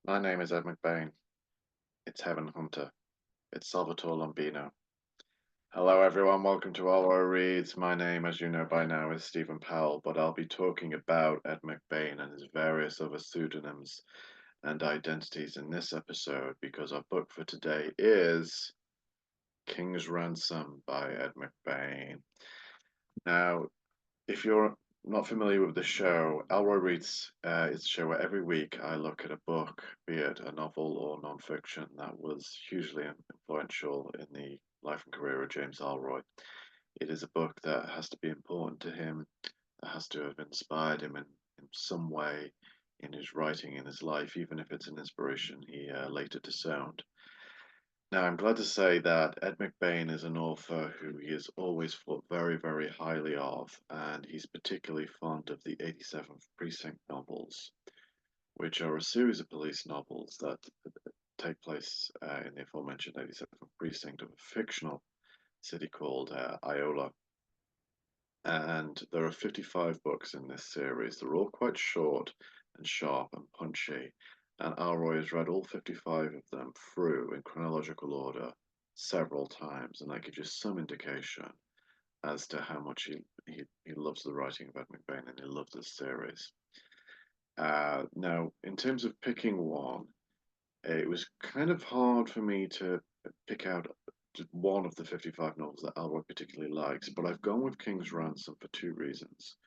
My name is Ed McBain. It's Heaven Hunter. It's Salvatore Lombino. Hello, everyone. Welcome to ELLROY Reads. My name, as you know by now, is Stephen Powell, but I'll be talking about Ed McBain and his various other pseudonyms and identities in this episode because our book for today is King's Ransom by Ed McBain. Now, if you're not familiar with the show, ELLROY Reads is a show where every week I look at a book, be it a novel or non-fiction, that was hugely influential in the life and career of James Ellroy. It is a book that has to be important to him, that has to have inspired him in some way in his writing, in his life, even if it's an inspiration he later disowned. Now, I'm glad to say that Ed McBain is an author who he has always thought very, very highly of, and he's particularly fond of the 87th Precinct novels, which are a series of police novels that take place in the aforementioned 87th Precinct of a fictional city called Iola. And there are 55 books in this series. They're all quite short and sharp and punchy, and Ellroy has read all 55 of them through in chronological order several times, and that gives you some indication as to how much he loves the writing of Ed McBain and he loves this series. Now, in terms of picking one, it was kind of hard for me to pick out just one of the 55 novels that Ellroy particularly likes, but I've gone with King's Ransom for two reasons.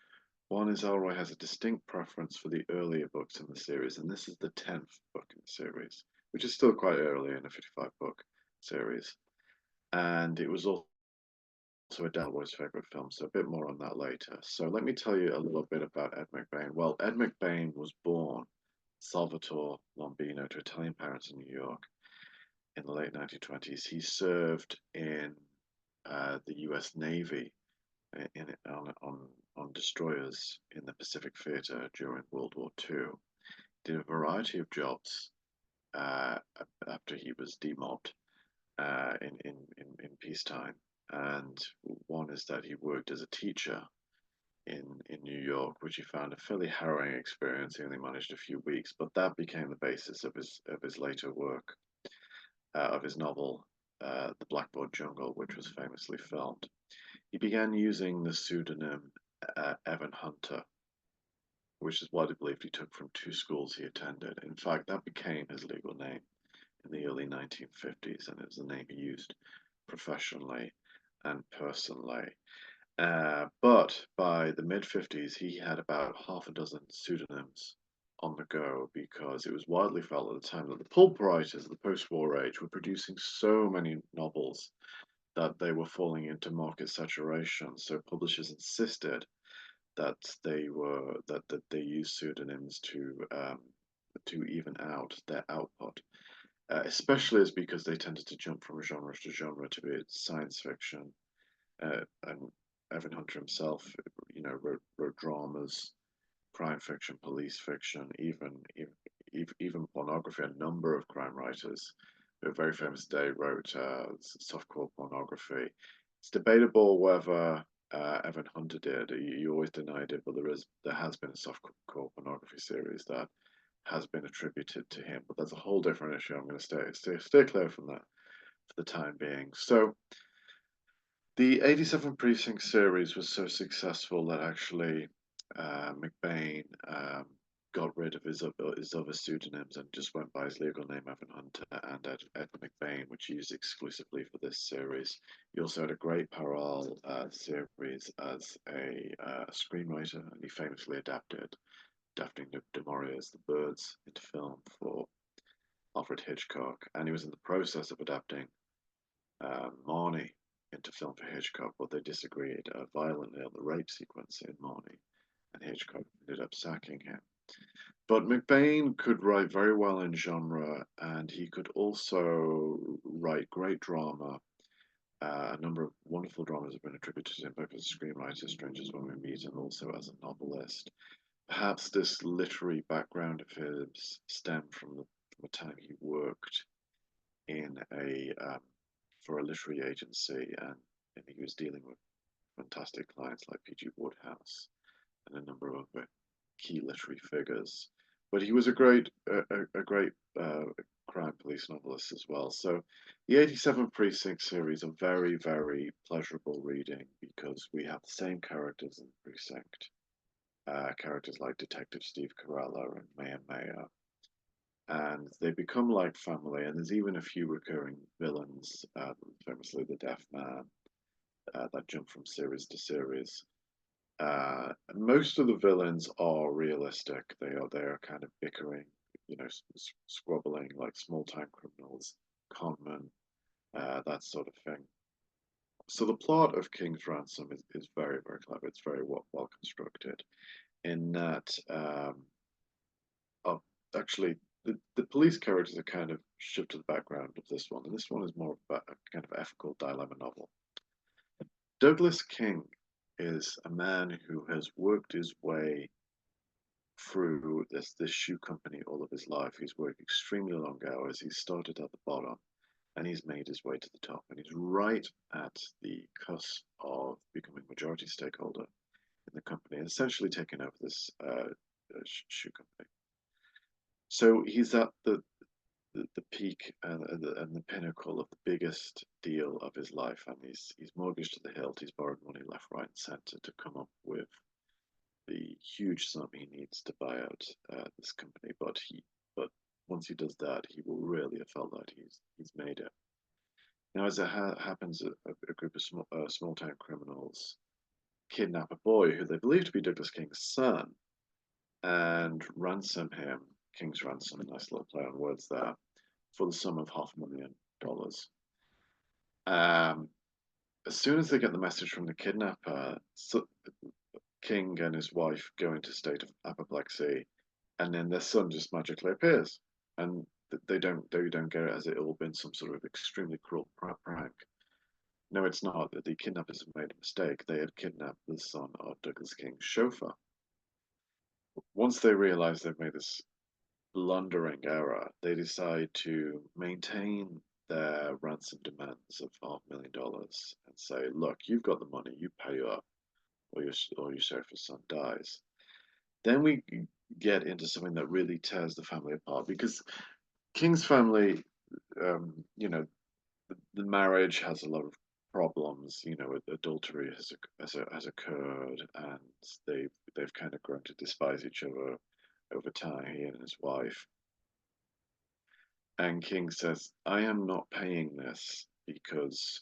One is Ellroy has a distinct preference for the earlier books in the series, and this is the 10th book in the series, which is still quite early in a 55 book series. And it was also a Ellroy's favourite film, so a bit more on that later. So let me tell you a little bit about Ed McBain. Well, Ed McBain was born Salvatore Lombino to Italian parents in New York in the late 1920s. He served in the U.S. Navy on destroyers in the Pacific Theater during World War II. Did a variety of jobs after he was demobbed in peacetime. And one is that he worked as a teacher in New York, which he found a fairly harrowing experience. He only managed a few weeks, but that became the basis of his later work, of his novel, The Blackboard Jungle, which was famously filmed. He began using the pseudonym Evan Hunter, which is widely believed he took from two schools he attended. In fact, that became his legal name in the early 1950s, and it was the name he used professionally and personally. But by the mid 50s, he had about half a dozen pseudonyms on the go because it was widely felt at the time that the pulp writers of the post war age were producing so many novels that they were falling into market saturation. So publishers insisted that they use pseudonyms to even out their output. Especially as because they tended to jump from genre to genre to be science fiction, and Evan Hunter himself, wrote dramas, crime fiction, police fiction, even pornography. A number of crime writers who are very famous today wrote softcore pornography. It's debatable whether Evan Hunter did. You always denied it, but there has been a softcore pornography series that has been attributed to him. But that's a whole different issue. I'm going to stay clear from that for the time being. So the 87 Precinct series was so successful that actually McBain got rid of his other pseudonyms and just went by his legal name, Evan Hunter, and Ed McBain, which he used exclusively for this series. He also had a great parallel series as a screenwriter, and he famously adapted Daphne du Maurier's The Birds into film for Alfred Hitchcock, and he was in the process of adapting Marnie into film for Hitchcock, but they disagreed violently on the rape sequence in Marnie, and Hitchcock ended up sacking him. But McBain could write very well in genre, and he could also write great drama. A number of wonderful dramas have been attributed to him, both as a screenwriter, Strangers When We Meet, and also as a novelist. Perhaps this literary background of his stemmed from the time he worked in for a literary agency, and he was dealing with fantastic clients like P.G. Wodehouse and a number of other key literary figures. but he was a great crime police novelist as well. So the 87 Precinct series are very, very pleasurable reading because we have the same characters in Precinct. Characters like Detective Steve Carella and Maya Mayer, and they become like family. And there's even a few recurring villains, famously the Deaf Man, that jump from series to series. Most of the villains are realistic. They are kind of bickering, squabbling like small time criminals, conmen, that sort of thing. So the plot of King's Ransom is very, very clever. It's very well constructed in that oh, actually the police characters are kind of shoved to the background of this one, and this one is more about a kind of ethical dilemma novel. Douglas King is a man who has worked his way through this shoe company all of his life. He's worked extremely long hours. He started at the bottom and he's made his way to the top. And he's right at the cusp of becoming majority stakeholder in the company and essentially taking over this shoe company. So he's at the peak and the pinnacle of the biggest deal of his life, and he's mortgaged to the hilt. He's borrowed money left, right, and centre to come up with the huge sum he needs to buy out this company. But once he does that, he will really have felt that he's made it. Now, as it happens, a group of small town criminals kidnap a boy who they believe to be Douglas King's son and ransom him. King's ransom, a nice little play on words there, for the sum of $500,000. Um, as soon as they get the message from the kidnapper, King and his wife go into a state of apoplexy, and then their son just magically appears, and they don't get it as it all been some sort of extremely cruel prank. No, it's not. The kidnappers have made a mistake. They had kidnapped the son of Douglas King's chauffeur. Once they realize they've made this blundering error, they decide to maintain their ransom demands of $500,000 and say, "Look, you've got the money. You pay up, or your chauffeur's son dies." Then we get into something that really tears the family apart because King's family, the marriage has a lot of problems. Adultery has occurred, and they've kind of grown to despise each other over time. He and his wife. And King says, "I am not paying this because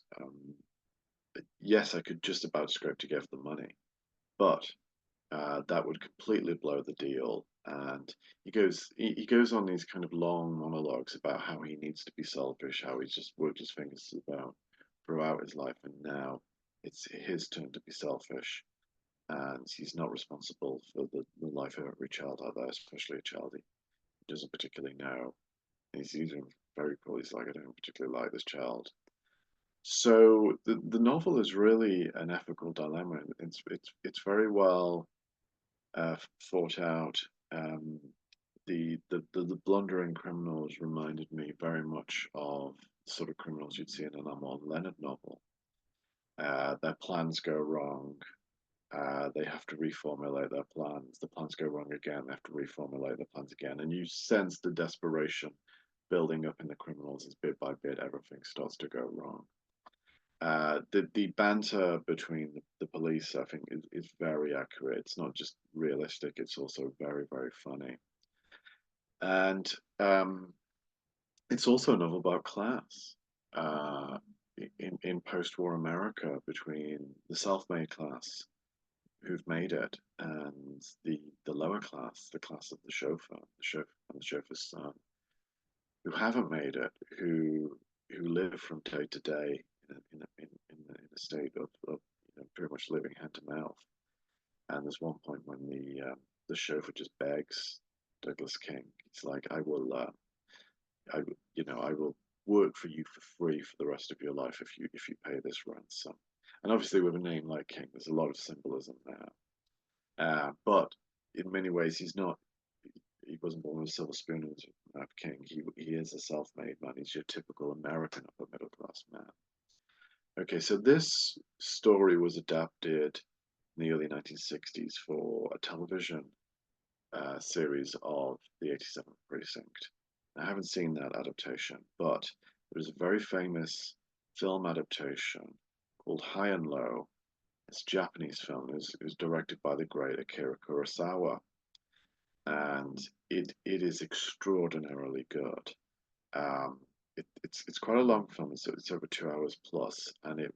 yes, I could just about scrape together the money, but that would completely blow the deal." And he goes on these kind of long monologues about how he needs to be selfish, how he's just worked his fingers about throughout his life, and now it's his turn to be selfish, and he's not responsible for the life of every child out there, especially a child he doesn't particularly know. And he's using very poorly. He's like, "I don't particularly like this child." So the novel is really an ethical dilemma. It's very well fought out. Um, the blundering criminals reminded me very much of the sort of criminals you'd see in an Armand Leonard novel. Their plans go wrong. They have to reformulate their plans. The plans go wrong again. They have to reformulate their plans again. And you sense the desperation building up in the criminals as bit by bit everything starts to go wrong. The banter between the police, I think, is very accurate. It's not just realistic; it's also very, very funny. And it's also a novel about class. Uh, in post-war America, between the self-made class who've made it and the lower class, the class of the chauffeur and the chauffeur's son, who haven't made it, who live from day to day in a state of pretty much living hand to mouth. And there's one point when the chauffeur just begs Douglas King. He's like, I will work for you for free for the rest of your life if you pay this ransom." And obviously, with a name like King, there's a lot of symbolism there. But in many ways, he wasn't born with a silver spoon in his mouth. King. He is a self-made man. He's your typical American upper middle class man. Okay, so this story was adapted in the early 1960s for a television series of the 87th Precinct. I haven't seen that adaptation, but there's a very famous film adaptation called High and Low. It's a Japanese film. It was directed by the great Akira Kurosawa, and it is extraordinarily good. Um, it's quite a long film. It's over 2 hours plus, and it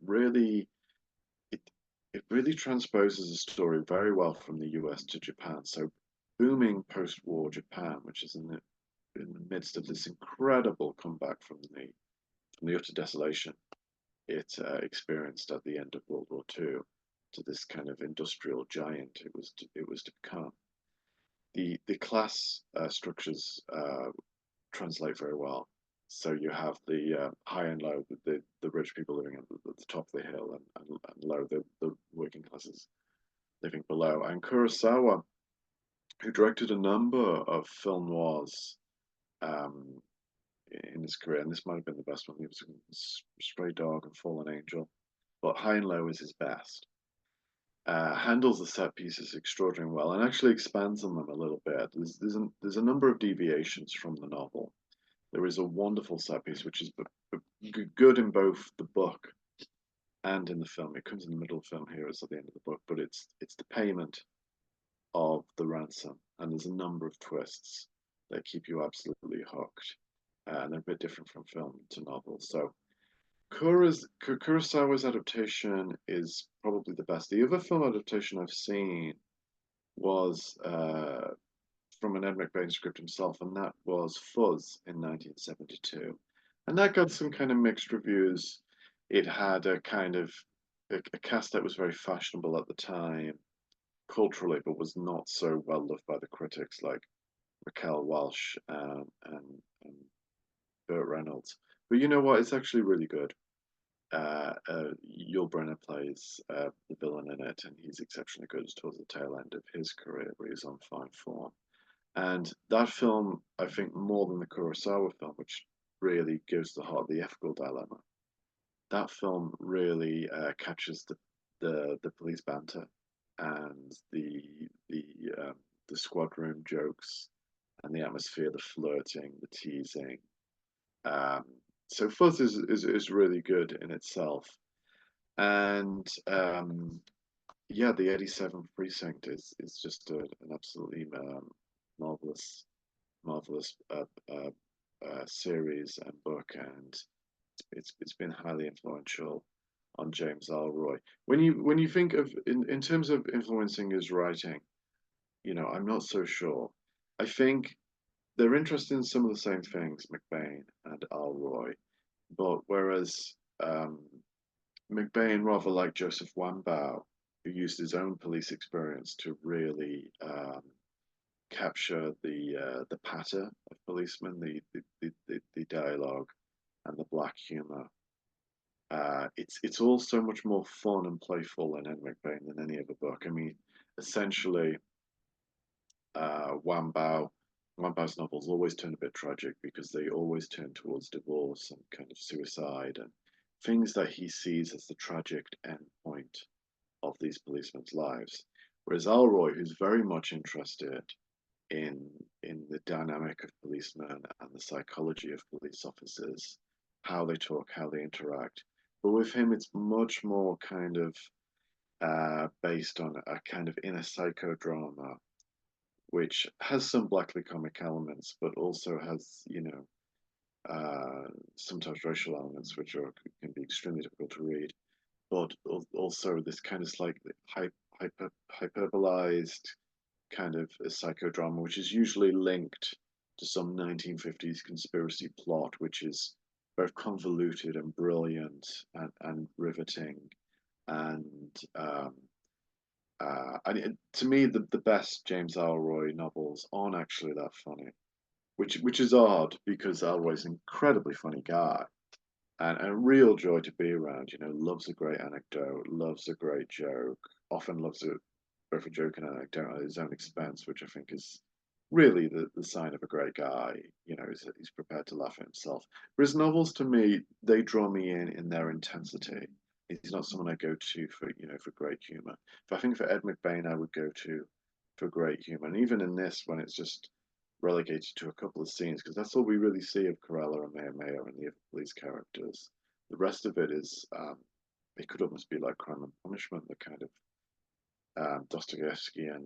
it really transposes a story very well from the US to Japan. So booming post-war Japan, which is in the midst of this incredible comeback from the utter desolation it experienced at the end of World War II to this kind of industrial giant it was to become. The class structures translate very well. So you have the high and low, the rich people living at the top of the hill, and low, the working classes living below. And Kurosawa, who directed a number of film noirs um, in his career, and this might have been the best one. He was Stray Dog and Fallen Angel, but High and Low is his best. Handles the set pieces extraordinarily well and actually expands on them a little bit. There's a number of deviations from the novel. There is a wonderful set piece which is good in both the book and in the film. It comes in the middle of the film here, it's at the end of the book, but it's the payment of the ransom, and there's a number of twists that keep you absolutely hooked, and they're a bit different from film to novel. So Kurosawa's adaptation is probably the best. The other film adaptation I've seen was from an Ed McBain script himself, and that was Fuzz in 1972. And that got some kind of mixed reviews. It had a kind of a cast that was very fashionable at the time, culturally, but was not so well loved by the critics, like Raquel Welch and Burt Reynolds. But you know what? It's actually really good. Yul Brynner plays the villain in it, and he's exceptionally good towards the tail end of his career, where he's on fine form. And that film, I think, more than the Kurosawa film, which really gives the heart of the ethical dilemma, that film really captures the police banter and the the squad room jokes and the atmosphere, the flirting, the teasing. Um, so Fuzz is really good in itself, and yeah, the 87th Precinct is just an absolutely marvelous marvelous series and book, and it's been highly influential on James Ellroy. When you think of in terms of influencing his writing, you know, I'm not so sure. I think they're interested in some of the same things, McBain and Ellroy, but whereas McBain, rather like Joseph Wambaugh, who used his own police experience to really capture the patter of policemen, the dialogue, and the black humor. It's all so much more fun and playful in Ed McBain than any other book. I mean, essentially, Wambaugh's novels always turn a bit tragic because they always turn towards divorce and kind of suicide and things that he sees as the tragic end point of these policemen's lives. Whereas Ellroy, who's very much interested in the dynamic of policemen and the psychology of police officers, how they talk, how they interact. But with him, it's much more kind of based on a kind of inner psychodrama, which has some blackly comic elements, but also has, you know, sometimes racial elements, which can be extremely difficult to read. But also this kind of like hyperbolized kind of a psychodrama, which is usually linked to some 1950s conspiracy plot, which is both convoluted and brilliant and riveting. And to me, the best James Ellroy novels aren't actually that funny, which is odd because Ellroy's an incredibly funny guy and a real joy to be around. You know, loves a great anecdote, loves a great joke, often loves both a joke and an anecdote at his own expense, which I think is really the sign of a great guy. You know, he's prepared to laugh at himself. But his novels, to me, they draw me in their intensity. He's not someone I go to for, you know, for great humor. But I think for Ed McBain, I would go to for great humor. And even in this, when it's just relegated to a couple of scenes, because that's all we really see of Corella and Maya and the other police characters. The rest of it is, it could almost be like Crime and Punishment, the kind of Dostoevskian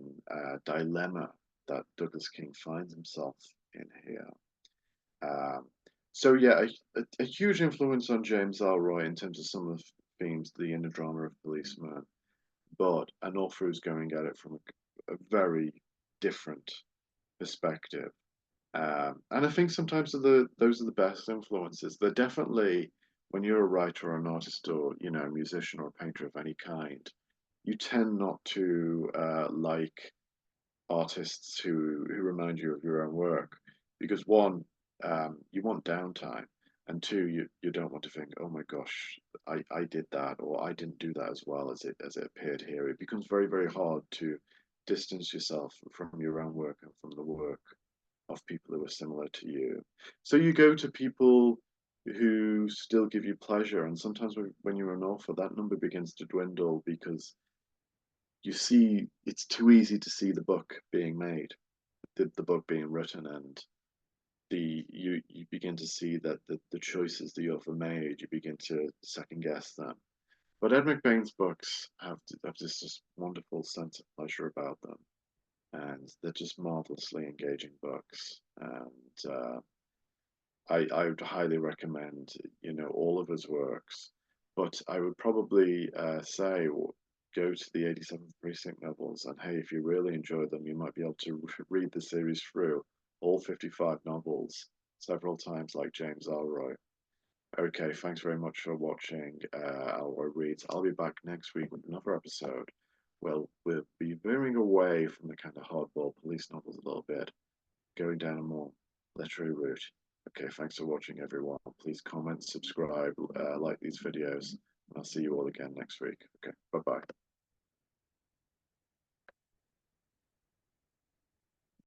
dilemma that Douglas King finds himself in here. Um, so yeah, a huge influence on James Ellroy in terms of some of the themes, the inner drama of policemen, but an author who's going at it from a very different perspective. And I think sometimes those are the best influences. They're definitely, when you're a writer or an artist or a musician or a painter of any kind, you tend not to like artists who remind you of your own work, because one, you want downtime, and two, you don't want to think, oh my gosh, I did that, or I didn't do that as well as it appeared here. It becomes very, very hard to distance yourself from your own work and from the work of people who are similar to you. So you go to people who still give you pleasure, and sometimes when you're an author, that number begins to dwindle because you see it's too easy to see the book being made, the book being written, and you begin to see that the choices the author made, you begin to second guess them. But Ed McBain's books have this wonderful sense of pleasure about them, and they're just marvelously engaging books. And I would highly recommend, all of his works. But I would probably say go to the 87th Precinct novels, and hey, if you really enjoy them, you might be able to read the series through, all 55 novels, several times, like James Ellroy. Okay, thanks very much for watching Ellroy Reads. I'll be back next week with another episode. Well, we'll be veering away from the kind of hardball police novels a little bit, going down a more literary route. Okay, thanks for watching, everyone. Please comment, subscribe, like these videos, and I'll see you all again next week. Okay, bye-bye.